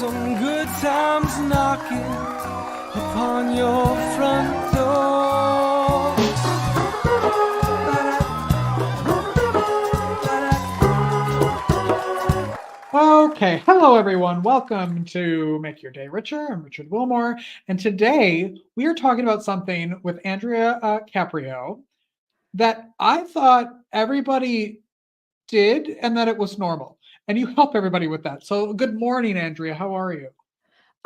some good times knocking upon your front door. Okay, hello everyone. Welcome to Make Your Day Richer. I'm Richard Wilmore, and today we are talking about something with Andrea Caprio that I thought everybody did and that it was normal. And you help everybody with that. So, good morning, Andrea. How are you?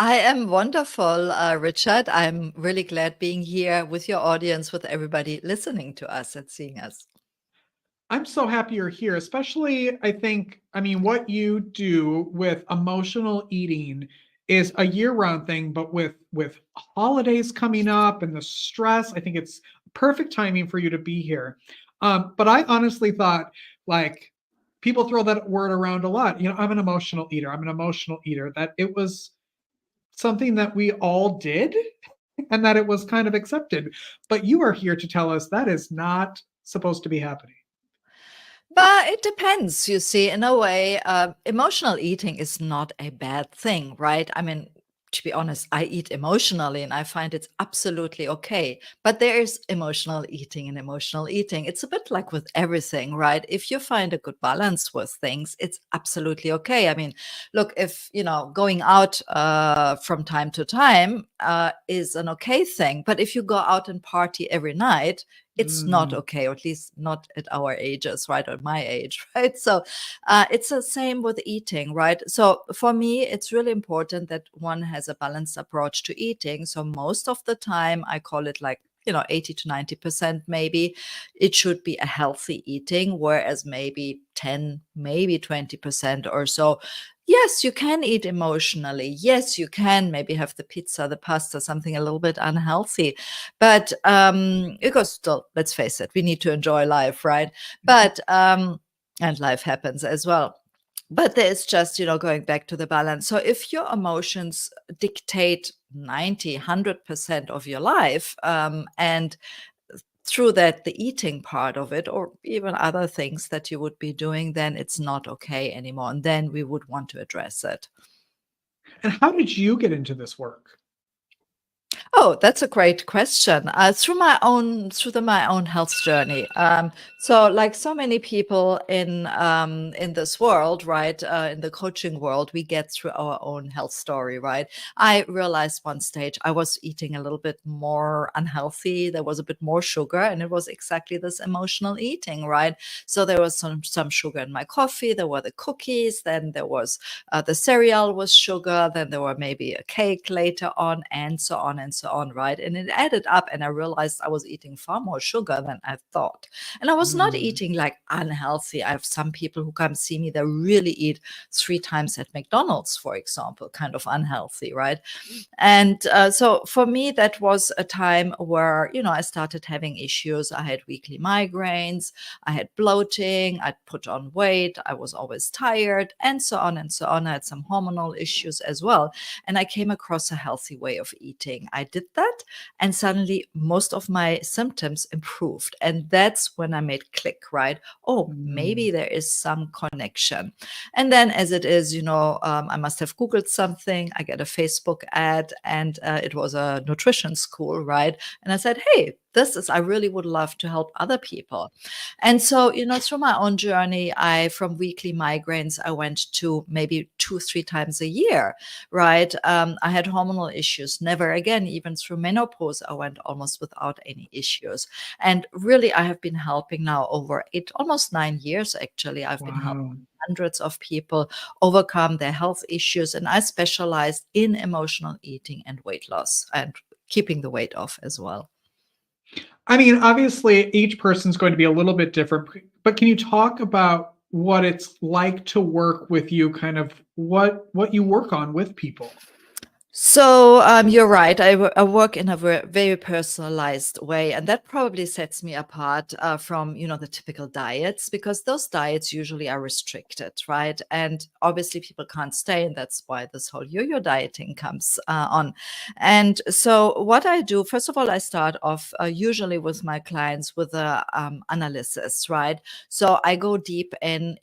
I am wonderful, Richard. I'm really glad being here with your audience, with everybody listening to us and seeing us. I'm so happy you're here, especially what you do with emotional eating is a year-round thing, but with holidays coming up and the stress, I think it's perfect timing for you to be here. But I honestly thought like people throw that word around a lot. You know, I'm an emotional eater. I'm an emotional eater. That it was something that we all did and that it was kind of accepted. But you are here to tell us that is not supposed to be happening. But it depends, you see, in a way, emotional eating is not a bad thing, right? I mean, to be honest, I eat emotionally and I find it's absolutely okay. But there is emotional eating and emotional eating. It's a bit like with everything, right? If you find a good balance with things, it's absolutely okay. I mean, look, if, going out from time to time is an okay thing. But if you go out and party every night, it's not Mm. okay, or at least not at our ages, right? Or my age, right? So it's the same with eating, right? So for me, it's really important that one has a balanced approach to eating. So most of the time, I call it like 80 to 90% maybe, it should be a healthy eating, whereas maybe 10, maybe 20% or so. Yes, you can eat emotionally. Yes, you can maybe have the pizza, the pasta, something a little bit unhealthy. But because still, let's face it, we need to enjoy life, right? But and life happens as well. But there's just, going back to the balance. So if your emotions dictate 90, 100% of your life, and through that, the eating part of it, or even other things that you would be doing, then it's not okay anymore. And then we would want to address it. And how did you get into this work? Oh, that's a great question. Through my own health journey. So, like so many people in this world, right, in the coaching world, we get through our own health story, right? I realized one stage I was eating a little bit more unhealthy. There was a bit more sugar, and it was exactly this emotional eating, right? So there was some sugar in my coffee. There were the cookies. Then there was the cereal was sugar. Then there were maybe a cake later on, and so on and so on, right? And it added up, and I realized I was eating far more sugar than I thought. And I was not eating like unhealthy. I have some people who come see me, they really eat 3 times at McDonald's, for example, kind of unhealthy, right? And so for me, that was a time where, I started having issues. I had weekly migraines, I had bloating, I'd put on weight, I was always tired, and so on and so on. I had some hormonal issues as well. And I came across a healthy way of eating. I did that, and suddenly most of my symptoms improved. And that's when I made click, right? Oh, maybe there is some connection. And then, as it is, I must have Googled something. I get a Facebook ad, and it was a nutrition school, right? And I said, hey, I really would love to help other people. And so, through my own journey, from weekly migraines, I went to maybe 2, 3 times a year, right? I had hormonal issues, never again, even through menopause, I went almost without any issues. And really, I have been helping now over almost 9 years, actually. I've been helping Wow. hundreds of people overcome their health issues. And I specialized in emotional eating and weight loss and keeping the weight off as well. I mean, obviously, each person's going to be a little bit different, but can you talk about what it's like to work with you, kind of what you work on with people? So you're right. I work in a very personalized way, and that probably sets me apart from the typical diets, because those diets usually are restricted, right? And obviously people can't stay, and that's why this whole yo-yo dieting comes on. And so what I do, first of all, I start off usually with my clients with a analysis, right? So I go deep in,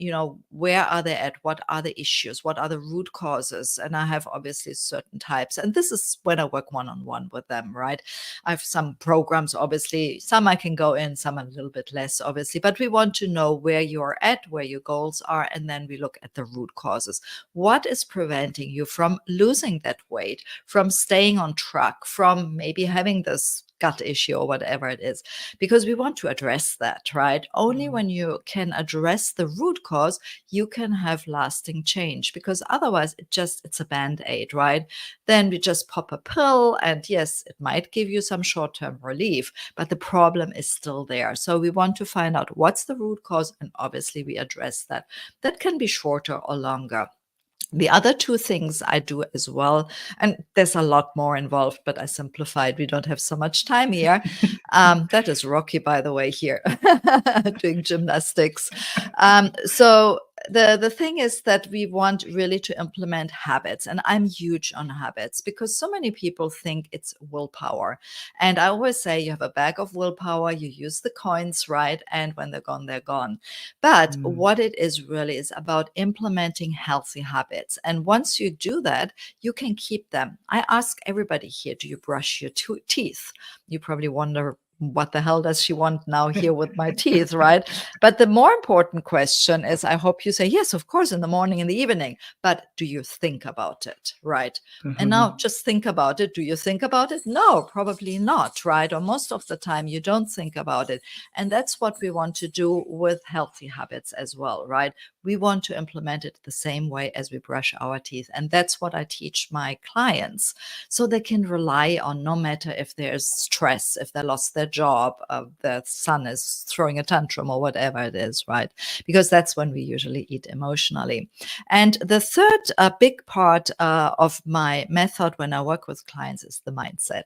where are they at? What are the issues? What are the root causes? And I have obviously certain types. And this is when I work one-on-one with them, right? I have some programs, obviously, some I can go in, some a little bit less, obviously, but we want to know where you're at, where your goals are, and then we look at the root causes. What is preventing you from losing that weight, from staying on track, from maybe having this gut issue or whatever it is, because we want to address that, right? Only when you can address the root cause, you can have lasting change, because otherwise it's a band-aid, right? Then we just pop a pill, and yes, it might give you some short-term relief, but the problem is still there. So we want to find out what's the root cause, and obviously we address that. That can be shorter or longer. The other two things I do as well, and there's a lot more involved, but I simplified. We don't have so much time here. That is Rocky, by the way, here doing gymnastics. So the thing is that we want really to implement habits, and I'm huge on habits, because so many people think it's willpower. And I always say you have a bag of willpower, you use the coins, right? And when they're gone, they're gone. But what it is really is about implementing healthy habits. And once you do that, you can keep them. I ask everybody here, do you brush your teeth? You probably wonder, what the hell does she want now here with my teeth, right? But the more important question is, I hope you say, yes, of course, in the morning, in the evening, but do you think about it, right? And now just think about it. Do you think about it? No, probably not, right? Or most of the time you don't think about it. And that's what we want to do with healthy habits as well, right? We want to implement it the same way as we brush our teeth. And that's what I teach my clients, so they can rely on, no matter if there's stress, if they lost their job, their son is throwing a tantrum or whatever it is, right? Because that's when we usually eat emotionally. And the third big part of my method when I work with clients is the mindset.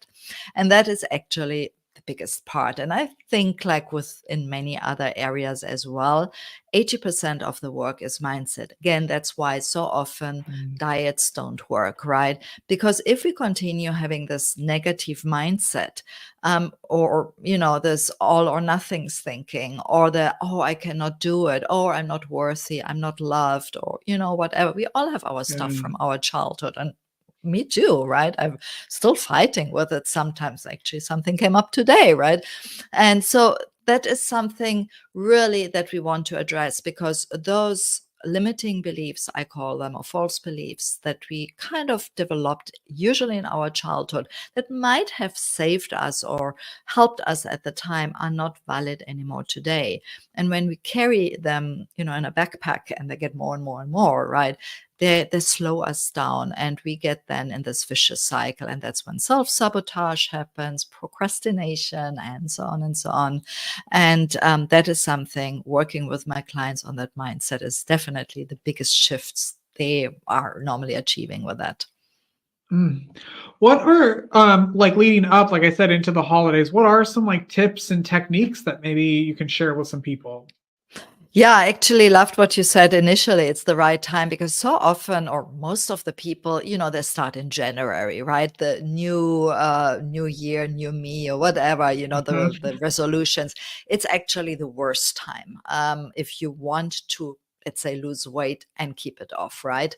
And that is actually the biggest part. And I think, like in many other areas as well, 80% of the work is mindset. Again, that's why so often diets don't work, right? Because if we continue having this negative mindset, or this all or nothings thinking, or oh, I cannot do it, or I'm not worthy, I'm not loved, or whatever. We all have our stuff from our childhood, and me too, right? I'm still fighting with it sometimes. Actually, something came up today, right? And so that is something really that we want to address, because those limiting beliefs, I call them, or false beliefs that we kind of developed usually in our childhood, that might have saved us or helped us at the time, are not valid anymore today. And when we carry them, in a backpack, and they get more and more and more, right? They slow us down, and we get then in this vicious cycle. And that's when self-sabotage happens, procrastination, and so on and so on. And that is something, working with my clients on that mindset is definitely the biggest shifts they are normally achieving with that. What are like leading up, like I said, into the holidays, what are some like tips and techniques that maybe you can share with some people? Yeah, I actually loved what you said initially. It's the right time, because so often, or most of the people, they start in January, right? The new year, new me, or whatever, the resolutions. It's actually the worst time if you want to, let's say, lose weight and keep it off, right?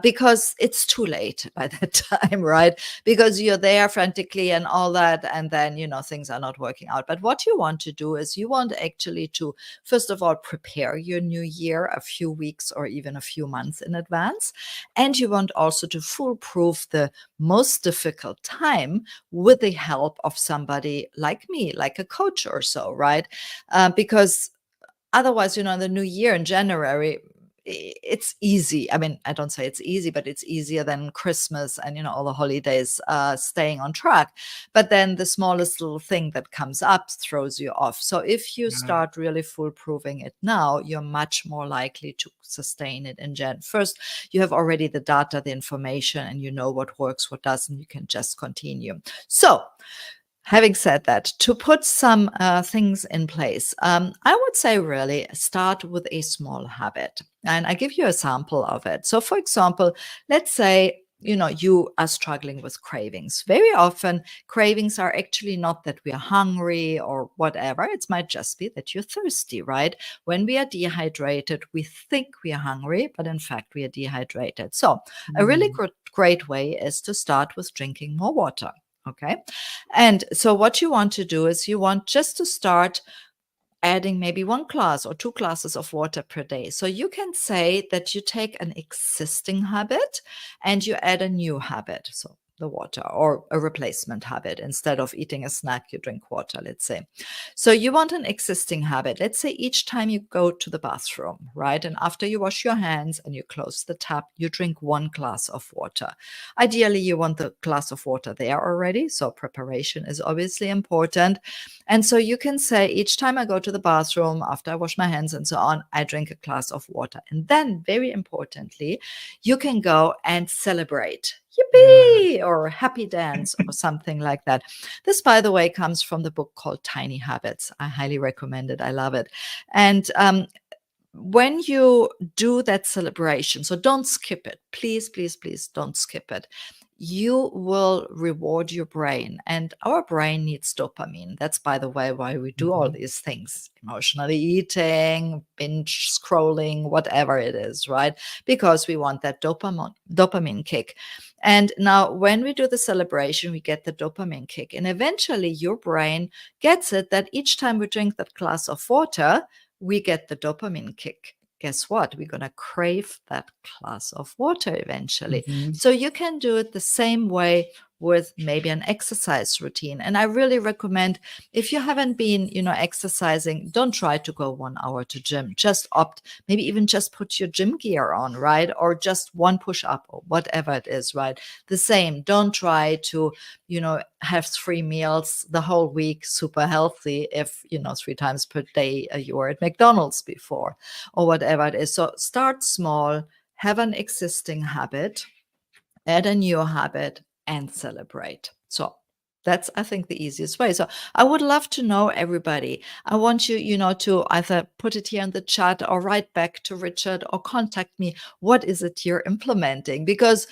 Because it's too late by that time, right? Because you're there frantically and all that, and then, things are not working out. But what you want to do is, you want actually to, first of all, prepare your new year a few weeks or even a few months in advance. And you want also to foolproof the most difficult time with the help of somebody like me, like a coach or so, right? Because otherwise, in the new year in January, it's easy. I mean, I don't say it's easy, but it's easier than Christmas and, all the holidays, staying on track. But then the smallest little thing that comes up throws you off. So if you Yeah. start really foolproofing it now, you're much more likely to sustain it in Jan. First, you have already the data, the information, and you know what works, what doesn't. You can just continue. So, having said that, to put some things in place, I would say really start with a small habit. And I give you a sample of it. So, for example, let's say, you are struggling with cravings. Very often, cravings are actually not that we are hungry or whatever. It might just be that you're thirsty, right? When we are dehydrated, we think we are hungry, but in fact, we are dehydrated. So, a really great way is to start with drinking more water. Okay. And so what you want to do is you want just to start adding maybe 1 glass or 2 glasses of water per day. So you can say that you take an existing habit and you add a new habit. So the water, or a replacement habit. Instead of eating a snack, you drink water, let's say. So you want an existing habit. Let's say each time you go to the bathroom, right? And after you wash your hands and you close the tap, you drink 1 glass of water. Ideally, you want the glass of water there already. So preparation is obviously important. And so you can say each time I go to the bathroom, after I wash my hands and so on, I drink a glass of water. And then, very importantly, you can go and celebrate. Yippee! Or happy dance or something like that. This, by the way, comes from the book called Tiny Habits. I highly recommend it. I love it. And when you do that celebration, so don't skip it. Please, please, please don't skip it. You will reward your brain, and our brain needs dopamine. That's, by the way, why we do all these things, emotionally eating, binge scrolling, whatever it is, right? Because we want that dopamine kick. And now when we do the celebration, we get the dopamine kick. And eventually your brain gets it that each time we drink that glass of water, we get the dopamine kick. Guess what? We're going to crave that glass of water eventually. So you can do it the same way with maybe an exercise routine. And I really recommend, if you haven't been, exercising, don't try to go 1 hour to gym. Just opt, maybe even just put your gym gear on, right? Or just 1 push up or whatever it is, right? The same. Don't try to, have 3 meals the whole week, super healthy, if, 3 times per day you were at McDonald's before or whatever it is. So start small, have an existing habit, add a new habit, and celebrate. So that's, I think, the easiest way. So I would love to know, everybody. I want you, to either put it here in the chat or write back to Richard or contact me. What is it you're implementing? Because,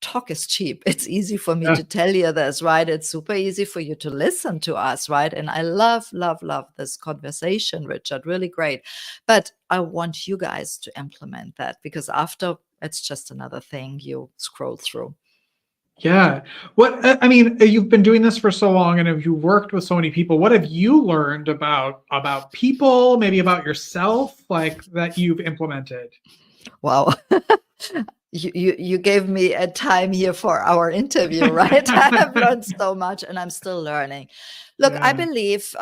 talk is cheap. It's easy for me to tell you this, right? It's super easy for you to listen to us, right? And I love, love, love this conversation, Richard. Really great. But I want you guys to implement that, because after, it's just another thing you scroll through. Yeah. I mean, you've been doing this for so long and you've worked with so many people. What have you learned about people, maybe about yourself, like that you've implemented? Wow. You gave me a time here for our interview, right? I have learned so much and I'm still learning. Look, I believe,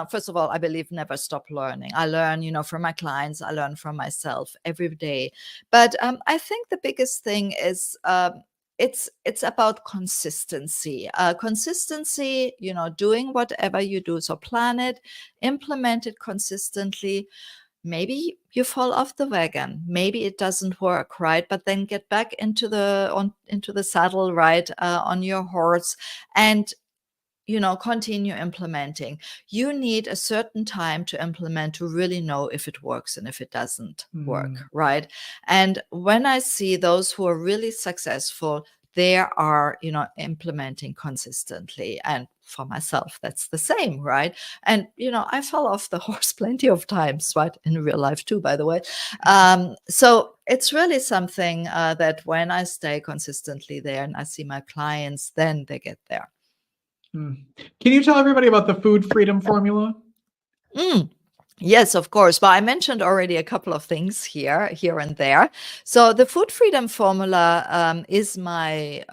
first of all, I believe never stop learning. I learn, from my clients, I learn from myself every day. But I think the biggest thing is, it's about consistency. Consistency, doing whatever you do. So plan it, implement it consistently. Maybe you fall off the wagon. Maybe it doesn't work, right? But then get back into the saddle, right, on your horse, and continue implementing. You need a certain time to implement to really know if it works and if it doesn't work, right? And when I see those who are really successful, they are, implementing consistently. And for myself, that's the same, right? And, I fell off the horse plenty of times, right? In real life too, by the way. So it's really something that when I stay consistently there and I see my clients, then they get there. Can you tell everybody about the food freedom formula? Yes, of course. Well, I mentioned already a couple of things here and there. So the food freedom formula is my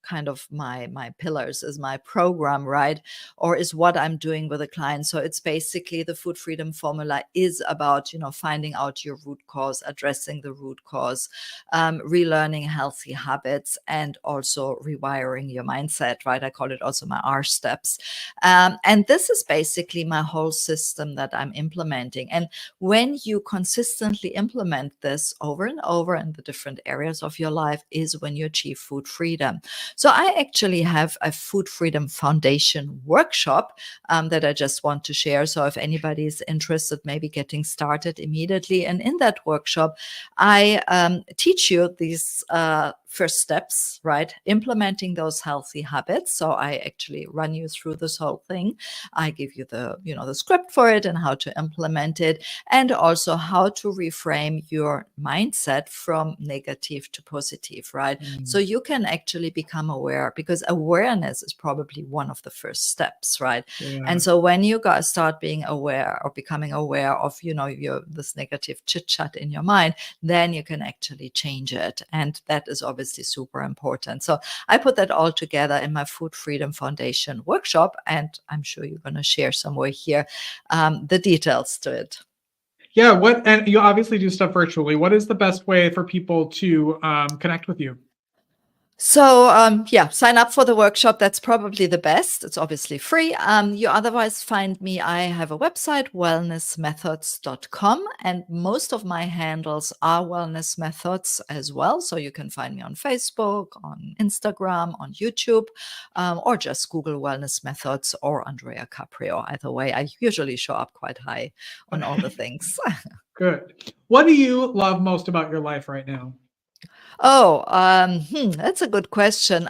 kind of my pillars, is my program, right? Or is what I'm doing with a client. So it's basically the Food Freedom Formula is about, finding out your root cause, addressing the root cause, relearning healthy habits, and also rewiring your mindset, right? I call it also my R steps. And this is basically my whole system that I'm implementing. And when you consistently implement this over and over in the different areas of your life is when you achieve food freedom. So I actually have a Food Freedom Foundation workshop that I just want to share. So if anybody is interested, maybe getting started immediately. And in that workshop, I teach you these first steps, right? Implementing those healthy habits. So I actually run you through this whole thing. I give you the script for it and how to implement it, and also how to reframe your mindset from negative to positive, right? So you can actually become aware, because awareness is probably one of the first steps, right? Yeah. And so when you guys start being aware or becoming aware of, this negative chit chat in your mind, then you can actually change it. And that is obviously super important. So I put that all together in my Food Freedom Foundation workshop, and I'm sure you're going to share somewhere here the details to it. Yeah. And you obviously do stuff virtually. What is the best way for people to connect with you? So sign up for the workshop. That's probably the best. It's obviously free. You otherwise find me. I have a website, wellnessmethods.com, and most of my handles are wellness methods as well. So you can find me on Facebook, on Instagram, on YouTube, or just Google wellness methods or Andrea Caprio. Either way, I usually show up quite high on all the things. Good. What do you love most about your life right now? Oh, that's a good question.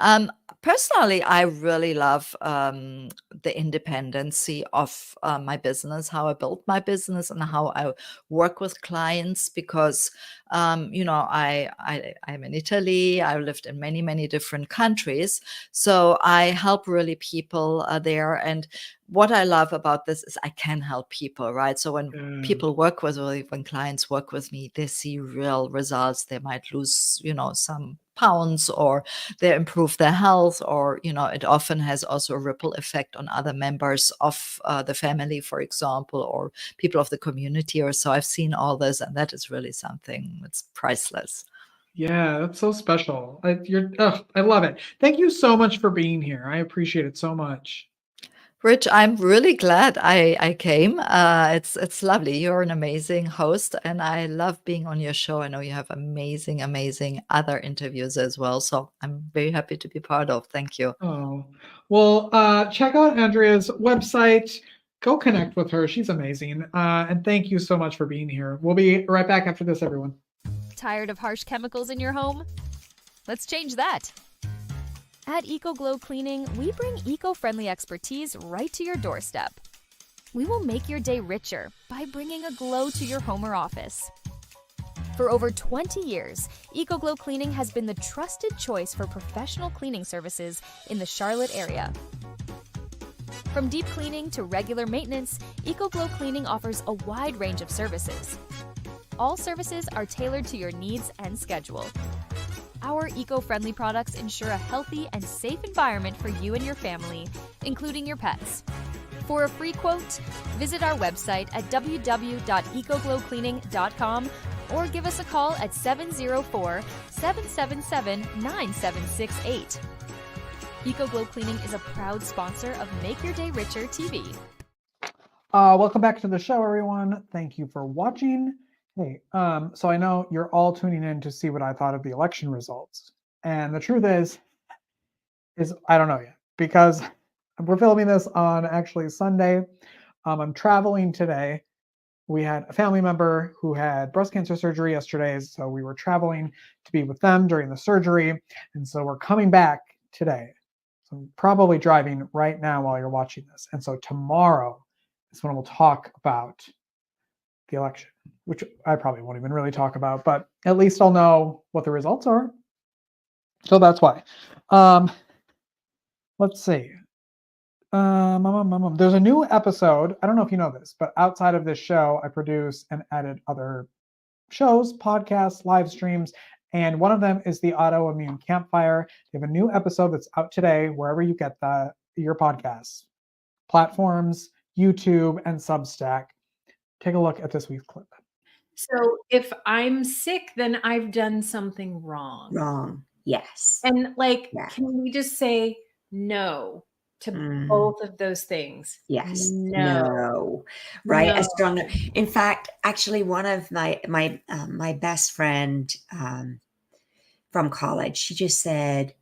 Personally, I really love the independency of my business, how I built my business, and how I work with clients. Because, I'm in Italy. I lived in many, many different countries, so I help really people there. And what I love about this is I can help people, right? So when people work with me, when clients work with me, they see real results. They might lose, some pounds, or they improve their health, or, it often has also a ripple effect on other members of the family, for example, or people of the community or so. I've seen all this, and that is really something that's priceless. Yeah, that's so special. I love it. Thank you so much for being here. I appreciate it so much. Rich, I'm really glad I came. It's lovely. You're an amazing host, and I love being on your show. I know you have amazing, amazing other interviews as well. So I'm very happy to be part of. Thank you. Oh, well, check out Andrea's website. Go connect with her. She's amazing. And thank you so much for being here. We'll be right back after this, everyone. Tired of harsh chemicals in your home? Let's change that. At EcoGlow Cleaning, we bring eco-friendly expertise right to your doorstep. We will make your day richer by bringing a glow to your home or office. For over 20 years, EcoGlow Cleaning has been the trusted choice for professional cleaning services in the Charlotte area. From deep cleaning to regular maintenance, EcoGlow Cleaning offers a wide range of services. All services are tailored to your needs and schedule. Our eco-friendly products ensure a healthy and safe environment for you and your family, including your pets. For a free quote, visit our website at www.ecoglowcleaning.com or give us a call at 704-777-9768. EcoGlow Cleaning is a proud sponsor of Make Your Day Richer TV. Welcome back to the show, everyone. Thank you for watching. Hey, so I know you're all tuning in to see what I thought of the election results. And the truth is I don't know yet, because we're filming this on actually Sunday. I'm traveling today. We had a family member who had breast cancer surgery yesterday, so we were traveling to be with them during the surgery. And so we're coming back today. So I'm probably driving right now while you're watching this. And so tomorrow is when we'll talk about the election, which I probably won't even really talk about, but at least I'll know what the results are. So that's why. Let's see. There's a new episode. I don't know if you know this, but outside of this show, I produce and edit other shows, podcasts, live streams, And one of them is the Autoimmune Campfire. They have a new episode that's out today, wherever you get your podcasts, platforms, YouTube, and Substack. Take a look at this week's clip. So if I'm sick, then I've done something wrong. Wrong. Yes. And like, Yeah. can we just say no to both of those things? Yes. No. Right. No. A strong no. In fact, actually, one of my best friend from college, she just said,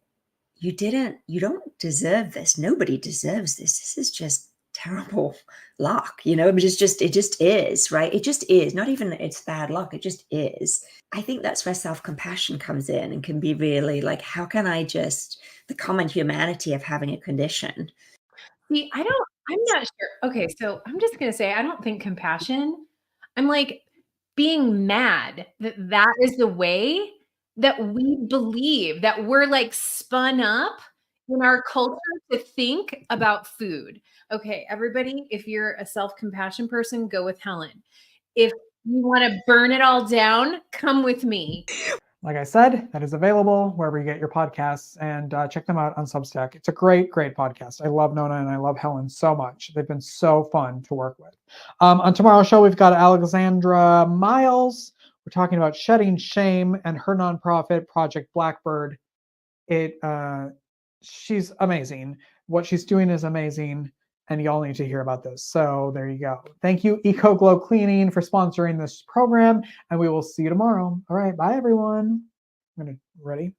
you don't deserve this. Nobody deserves this. This is just terrible luck, it just is, right? It just is. Not even it's bad luck, it just is. I think that's where self-compassion comes in and can be really like, how can I the common humanity of having a condition. See, I'm not sure. Okay, so I'm just gonna say I don't think compassion. I'm like being mad that is the way that we believe, that we're like spun up in our culture to think about food. Okay, everybody, if you're a self-compassion person, go with Helen. If you want to burn it all down, come with me. Like I said, that is available wherever you get your podcasts, and check them out on Substack. It's a great, great podcast. I love Nona and I love Helen so much. They've been so fun to work with. On tomorrow's show, we've got Alexandra Miles. We're talking about shedding shame and her nonprofit, Project Blackbird. She's amazing. What she's doing is amazing, and y'all need to hear about this. So there you go. Thank you, Eco Glow Cleaning, for sponsoring this program, and we will see you tomorrow. All right, bye everyone. Ready?